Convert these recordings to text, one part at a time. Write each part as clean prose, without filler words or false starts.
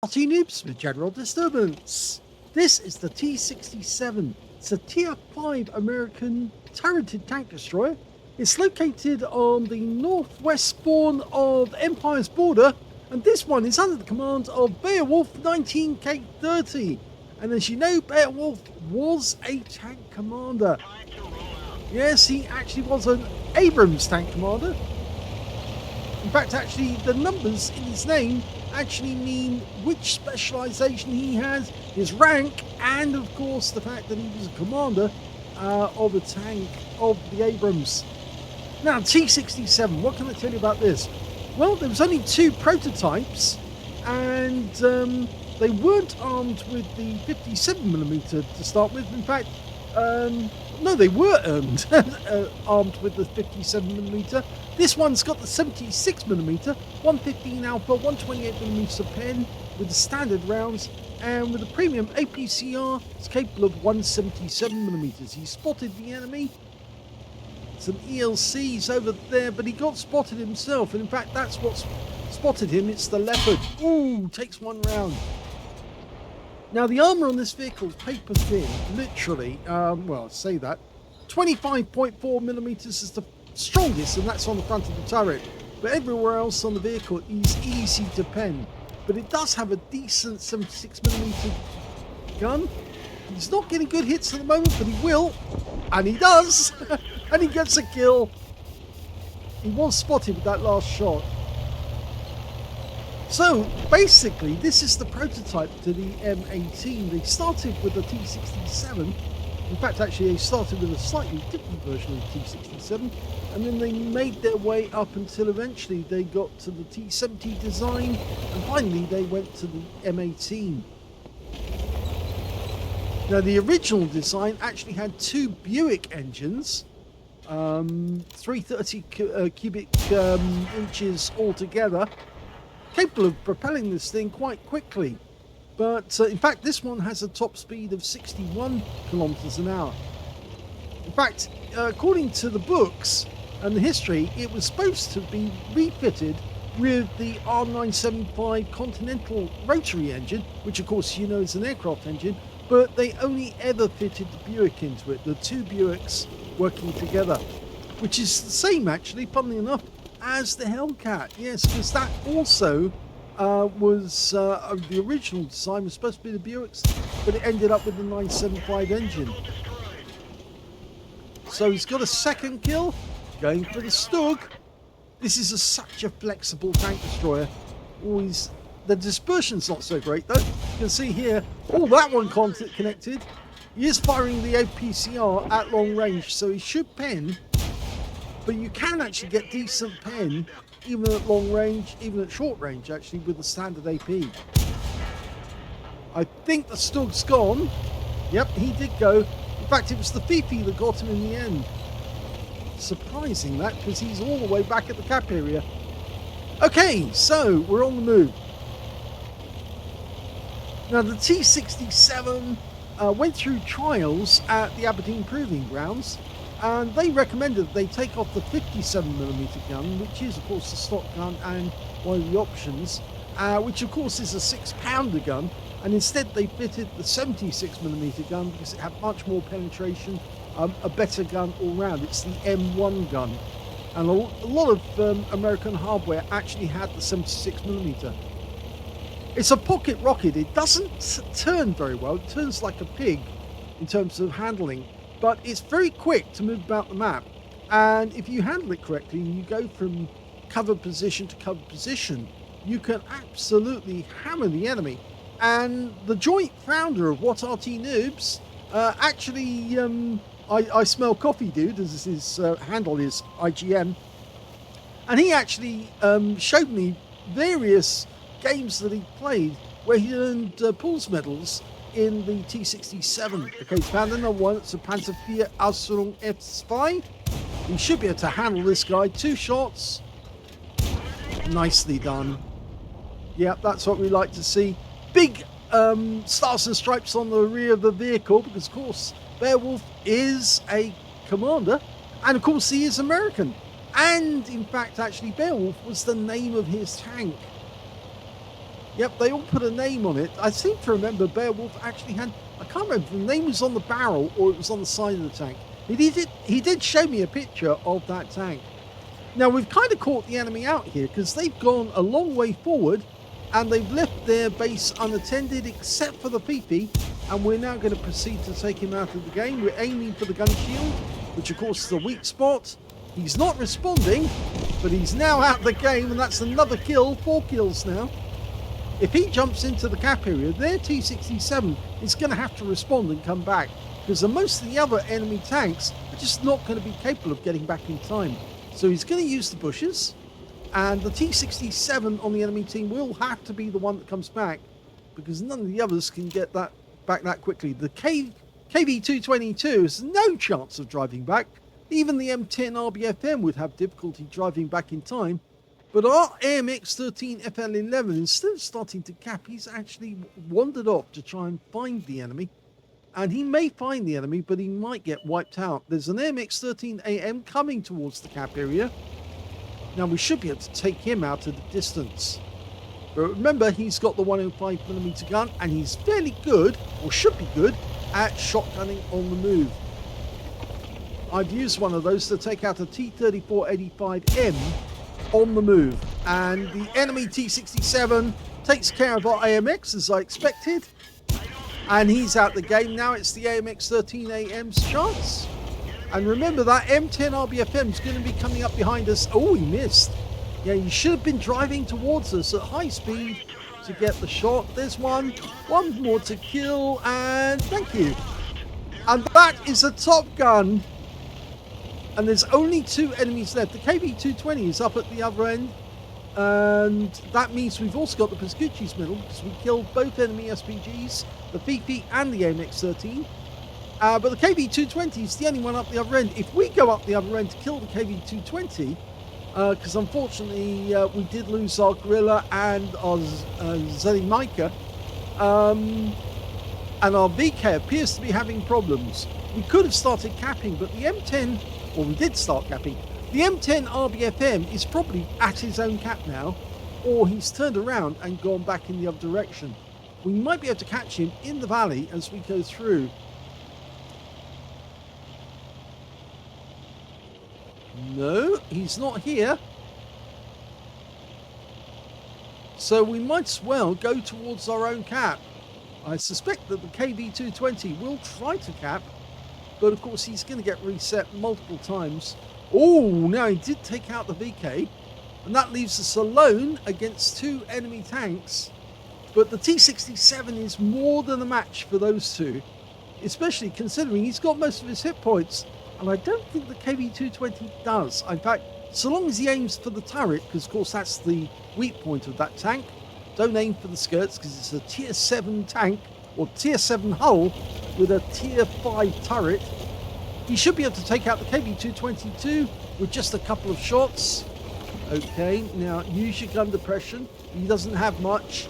Arty Noobs with general disturbance. This is the T67. It's a Tier 5 American turreted tank destroyer. It's located on the northwest spawn of Empire's border, and this one is under the command of Beowulf 19K30. And as you know, Beowulf was a tank commander. Yes, he actually was an Abrams tank commander. In fact, actually, the numbers in his name actually mean which specialization he has, his rank, and of course the fact that he was a commander of a tank of the Abrams. Now, T67, what can I tell you about this? Well, there was only 2 prototypes, and they weren't armed with the 57mm to start with. In fact, no, they were armed with the 57mm. This one's got the 76mm, 115 Alpha, 128mm pen with the standard rounds, and with the premium APCR, it's capable of 177mm. He spotted the enemy. Some ELCs over there, but he got spotted himself, and in fact, that's what spotted him. It's the Leopard. Ooh, takes 1 round. Now, the armor on this vehicle is paper thin, literally. Well, I say that. 25.4mm is the strongest, and that's on the front of the turret. But everywhere else on the vehicle is easy to pen. But it does have a decent 76mm gun. He's not getting good hits at the moment, but he will. And he does. And he gets a kill. He was spotted with that last shot. So, basically, this is the prototype to the M18. They started with the T67. In fact, actually, they started with a slightly different version of the T67. And then they made their way up until eventually they got to the T70 design. And finally, they went to the M18. Now, the original design actually had 2 Buick engines. 330 cubic inches altogether. Capable of propelling this thing quite quickly. But in fact, this one has a top speed of 61 kilometers an hour. In fact, according to the books and the history, it was supposed to be refitted with the R975 Continental rotary engine, which of course you know is an aircraft engine, but they only ever fitted the Buick into it, the 2 Buicks working together, which is the same actually, funnily enough, as the Hellcat. Yes, because that also was the original design was supposed to be the Buicks, but it ended up with the 975 engine. So he's got a second kill, going for the Stug. This is such a flexible tank destroyer. Always, the dispersion's not so great though. You can see here, that one connected. He is firing the APCR at long range, so he should pen. But you can actually get decent pen even at long range, even at short range actually, with the standard AP. I think the Stug's gone. Yep, he did go. In fact, it was the Fifi that got him in the end. Surprising that, because he's all the way back at the cap area. Okay, so we're on the move. Now the T67 went through trials at the Aberdeen Proving Grounds. And they recommended that they take off the 57mm gun, which is of course the stock gun and one of the options, which of course is a 6-pounder gun, and instead they fitted the 76mm gun because it had much more penetration, a better gun all round. It's the M1 gun, and a lot of American hardware actually had the 76mm. It's a pocket rocket. It doesn't turn very well. It turns like a pig in terms of handling. But it's very quick to move about the map, and if you handle it correctly and you go from cover position to cover position, you can absolutely hammer the enemy. And the joint founder of What Arty Noobs, actually, I smell coffee dude, as his handle is IGM, and he actually showed me various games that he played where he earned pools medals in the T67. Okay, found another one. It's a Panzer IV Ausführung F2. He should be able to handle this guy. 2 shots. Nicely done. Yep, that's what we like to see. Big stars and stripes on the rear of the vehicle, because of course Beowulf is a commander, and of course he is American. And in fact, actually, Beowulf was the name of his tank. Yep, they all put a name on it. I seem to remember Beowulf actually had, I can't remember if the name was on the barrel or it was on the side of the tank. He did show me a picture of that tank. Now, we've kind of caught the enemy out here because they've gone a long way forward and they've left their base unattended except for the PP, and we're now going to proceed to take him out of the game. We're aiming for the gun shield, which of course is the weak spot. He's not responding, but he's now out of the game, and that's another kill, 4 kills now. If he jumps into the cap area, their T67 is going to have to respond and come back, because most of the other enemy tanks are just not going to be capable of getting back in time. So he's going to use the bushes, and the T67 on the enemy team will have to be the one that comes back, because none of the others can get that back that quickly. The KV-222 has no chance of driving back. Even the M10 RBFM would have difficulty driving back in time. But our AMX-13 FL11, instead of starting to cap, he's actually wandered off to try and find the enemy. And he may find the enemy, but he might get wiped out. There's an AMX-13 AM coming towards the cap area. Now, we should be able to take him out of the distance. But remember, he's got the 105mm gun, and he's fairly good, or should be good, at shotgunning on the move. I've used one of those to take out a T3485M on the move, and the enemy T67 takes care of our AMX as I expected, and he's out the game. Now it's the AMX-13AM's chance, and remember that M10 RBFM is going to be coming up behind us. Oh, he missed. Yeah, he should have been driving towards us at high speed to get the shot. There's one more to kill, and thank you. And that is a Top Gun. And there's only 2 enemies left. The KV-220 is up at the other end. And that means we've also got the Pascucci's medal because we killed both enemy SPGs, the Fifi and the AMX-13. But the KV-220 is the only one up the other end. If we go up the other end to kill the KV-220, because unfortunately we did lose our Gorilla and our Zelimaica, and our VK appears to be having problems. We could have started capping, but the M10... Well, we did start capping. The M10 RBFM is probably at his own cap now, or he's turned around and gone back in the other direction. We might be able to catch him in the valley as we go through. No, he's not here. So we might as well go towards our own cap. I suspect that the KV-220 will try to cap, but of course he's going to get reset multiple times. Oh, now he did take out the VK, and that leaves us alone against 2 enemy tanks. But the T67 is more than a match for those 2, especially considering he's got most of his hit points, and I don't think the KV-220 does. In fact, so long as he aims for the turret, because of course that's the weak point of that tank, don't aim for the skirts because it's a tier 7 tank, or tier 7 hull with a tier 5 turret. He should be able to take out the KV-222 with just a couple of shots. Okay, now use your gun depression. He doesn't have much.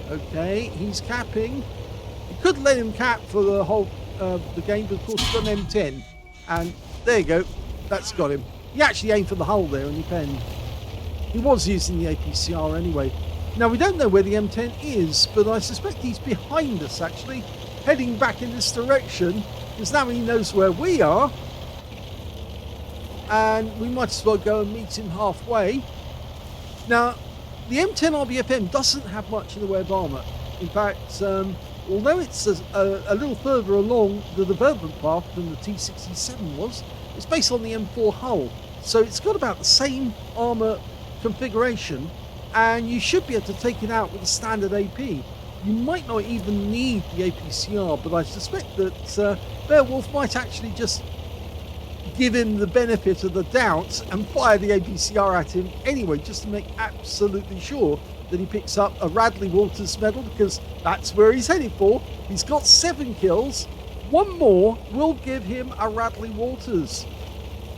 Okay, he's capping. You could let him cap for the whole the game, but of course he's got an M10. And there you go, that's got him. He actually aimed for the hull there and he penned. He was using the APCR anyway. Now, we don't know where the M10 is, but I suspect he's behind us, actually, heading back in this direction, because now he knows where we are. And we might as well go and meet him halfway. Now, the M10 RBFM doesn't have much in the way of armour. In fact, although it's a little further along the development path than the T67 was, it's based on the M4 hull. So it's got about the same armour configuration, and you should be able to take it out with a standard AP. You might not even need the APCR, but I suspect that Beowulf might actually just give him the benefit of the doubt and fire the APCR at him anyway, just to make absolutely sure that he picks up a Radley Walters medal, because that's where he's headed for. He's got 7 kills. 1 more will give him a Radley Walters.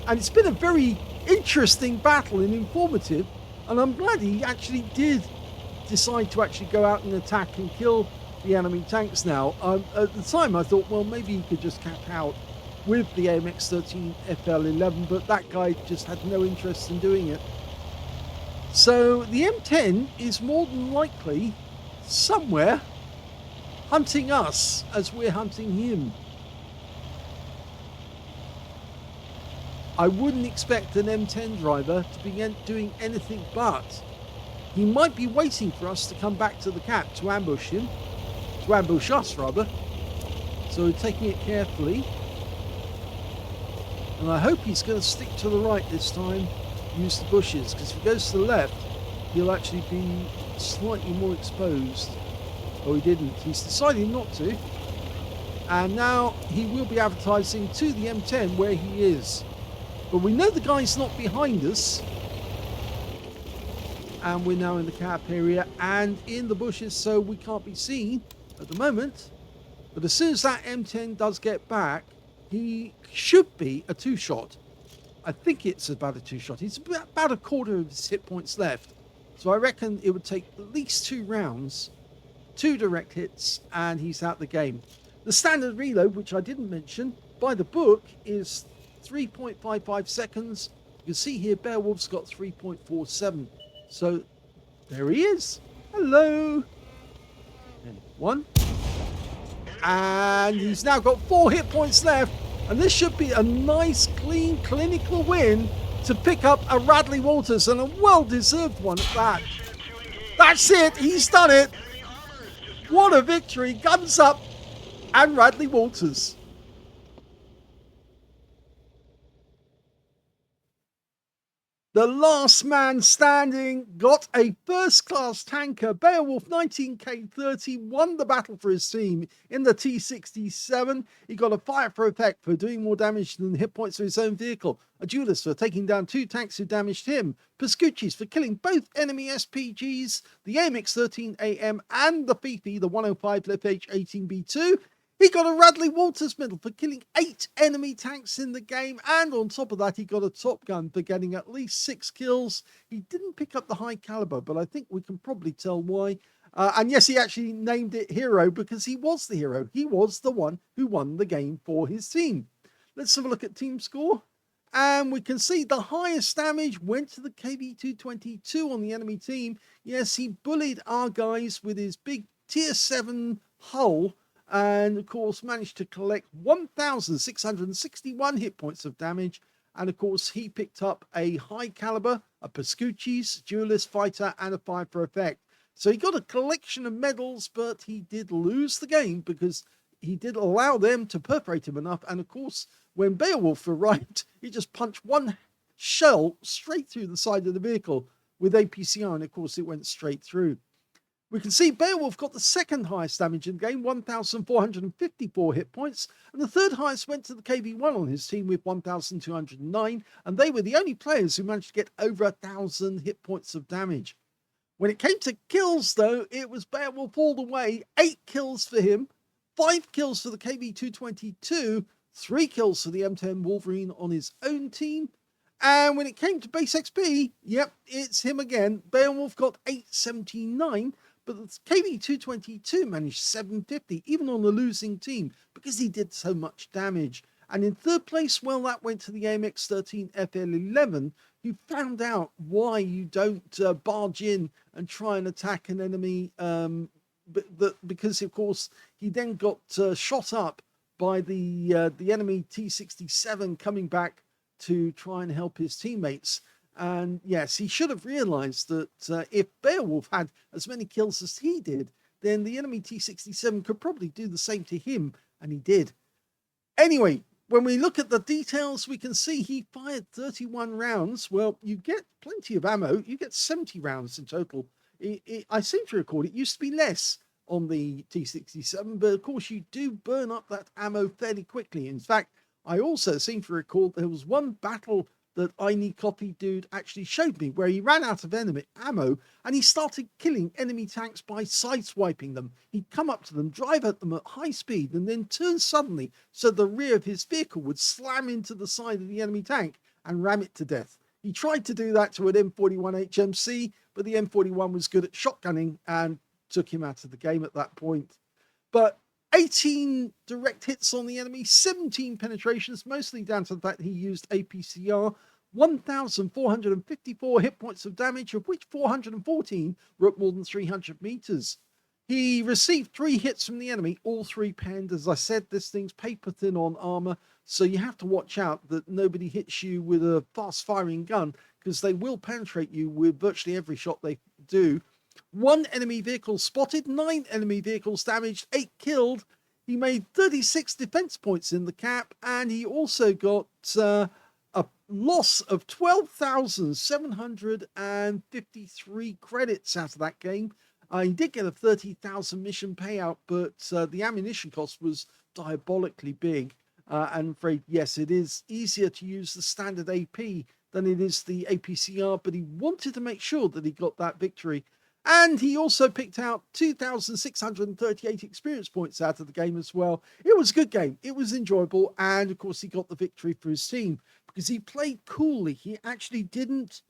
And it's been a very interesting battle and informative, and I'm glad he actually did decide to actually go out and attack and kill the enemy tanks now. At the time I thought, well, maybe he could just cap out with the AMX-13 FL11, but that guy just had no interest in doing it. So the M10 is more than likely somewhere hunting us as we're hunting him. I wouldn't expect an M10 driver to be doing anything but. He might be waiting for us to come back to the cap to ambush him. To ambush us, rather. So we're taking it carefully. And I hope he's going to stick to the right this time. Use the bushes, because if he goes to the left, he'll actually be slightly more exposed. Oh, he didn't. He's decided not to. And now he will be advertising to the M10 where he is. But we know the guy's not behind us. And we're now in the cap area and in the bushes, so we can't be seen at the moment. But as soon as that M10 does get back, he should be a two-shot. I think it's about a two-shot. He's about a quarter of his hit points left. So I reckon it would take at least 2 rounds, 2 direct hits, and he's out the game. The standard reload, which I didn't mention, by the book, is 3.55 seconds. You can see here Beowulf's got 3.47. So there he is. Hello. And 1. And he's now got 4 hit points left. And this should be a nice, clean, clinical win to pick up a Radley Walters, and a well-deserved one at that. That's it. He's done it. What a victory. Guns up and Radley Walters. The last man standing got a first-class tanker. Beowulf 19K30 won the battle for his team in the T67. He got a fire for effect for doing more damage than hit points of his own vehicle. A duelist for taking down 2 tanks who damaged him. Pascucci's for killing both enemy SPGs, the AMX-13AM and the Fifi, the 105 FH-18B2. He got a Radley Walters medal for killing 8 enemy tanks in the game, and on top of that, he got a Top Gun for getting at least 6 kills. He didn't pick up the high caliber, but I think we can probably tell why. And yes, he actually named it Hero because he was the hero. He was the one who won the game for his team. Let's have a look at team score. And we can see the highest damage went to the KB222 on the enemy team. Yes, he bullied our guys with his big tier 7 hull, and of course managed to collect 1,661 hit points of damage. And of course he picked up a high caliber, a Pascucci's, duelist, fighter, and a fire for effect. So he got a collection of medals, but he did lose the game because he did allow them to perforate him enough. And of course, when Beowulf arrived, he just punched one shell straight through the side of the vehicle with APCR, and of course it went straight through. We can see Beowulf got the second highest damage in the game, 1,454 hit points, and the third highest went to the KB1 on his team with 1,209, and they were the only players who managed to get over 1,000 hit points of damage. When it came to kills, though, it was Beowulf all the way. 8 kills for him, 5 kills for the KB222, 3 kills for the M10 Wolverine on his own team. And when it came to base XP, yep, it's him again. Beowulf got 879, but the KB222 managed 750, even on a losing team, because he did so much damage. And in third place, well, that went to the AMX-13 FL11, who found out why you don't barge in and try and attack an enemy, because, of course, he then got shot up by the enemy T67 coming back to try and help his teammates. And yes, he should have realized that if Beowulf had as many kills as he did, then the enemy T67 could probably do the same to him, and he did. Anyway, when we look at the details, we can see he fired 31 rounds. Well, you get plenty of ammo. You get 70 rounds in total. I seem to recall it used to be less on the T67, but of course you do burn up that ammo fairly quickly. In fact, I also seem to recall there was one battle that I Need Copy Dude actually showed me where he ran out of enemy ammo and he started killing enemy tanks by sideswiping them. He'd come up to them, drive at them at high speed, and then turn suddenly so the rear of his vehicle would slam into the side of the enemy tank and ram it to death. He tried to do that to an M41 HMC, but the M41 was good at shotgunning and took him out of the game at that point. But 18 direct hits on the enemy, 17 penetrations, mostly down to the fact that he used APCR, 1,454 hit points of damage, of which 414 were at more than 300 meters. He received 3 hits from the enemy, all 3 penned. As I said, this thing's paper thin on armor, so you have to watch out that nobody hits you with a fast-firing gun, because they will penetrate you with virtually every shot they do. 1 enemy vehicle spotted, 9 enemy vehicles damaged, 8 killed. He made 36 defense points in the cap, and he also got a loss of 12,753 credits out of that game. He did get a 30,000 mission payout, but the ammunition cost was diabolically big. And I'm afraid, yes, it is easier to use the standard AP than it is the APCR, but he wanted to make sure that he got that victory. And he also picked out 2,638 experience points out of the game as well. It was a good game. It was enjoyable. And of course, he got the victory for his team because he played coolly. He actually didn't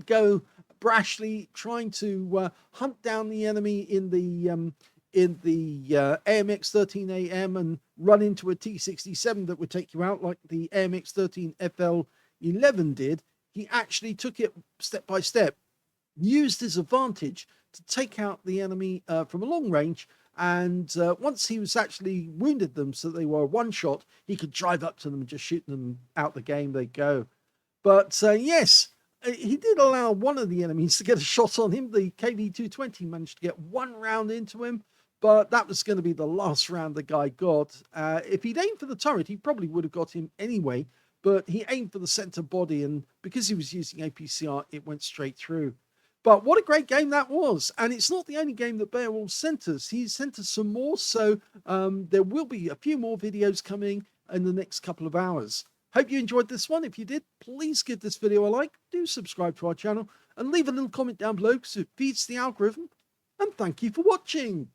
go brashly trying to hunt down the enemy in the AMX 13AM and run into a T67 that would take you out like the AMX 13 FL11 did. He actually took it step by step, used his advantage to take out the enemy from a long range, and once he was actually wounded them so they were one shot, he could drive up to them and just shoot them out the game. They go. But yes, he did allow one of the enemies to get a shot on him. The KV-220 managed to get 1 round into him, but that was going to be the last round the guy got. If he'd aimed for the turret, he probably would have got him anyway, but he aimed for the center body, and because he was using APCR, it went straight through. But what a great game that was. And it's not the only game that Beowulf sent us. He's sent us some more, so there will be a few more videos coming in the next couple of hours. Hope you enjoyed this one. If you did, please give this video a like, do subscribe to our channel, and leave a little comment down below because it feeds the algorithm. And thank you for watching.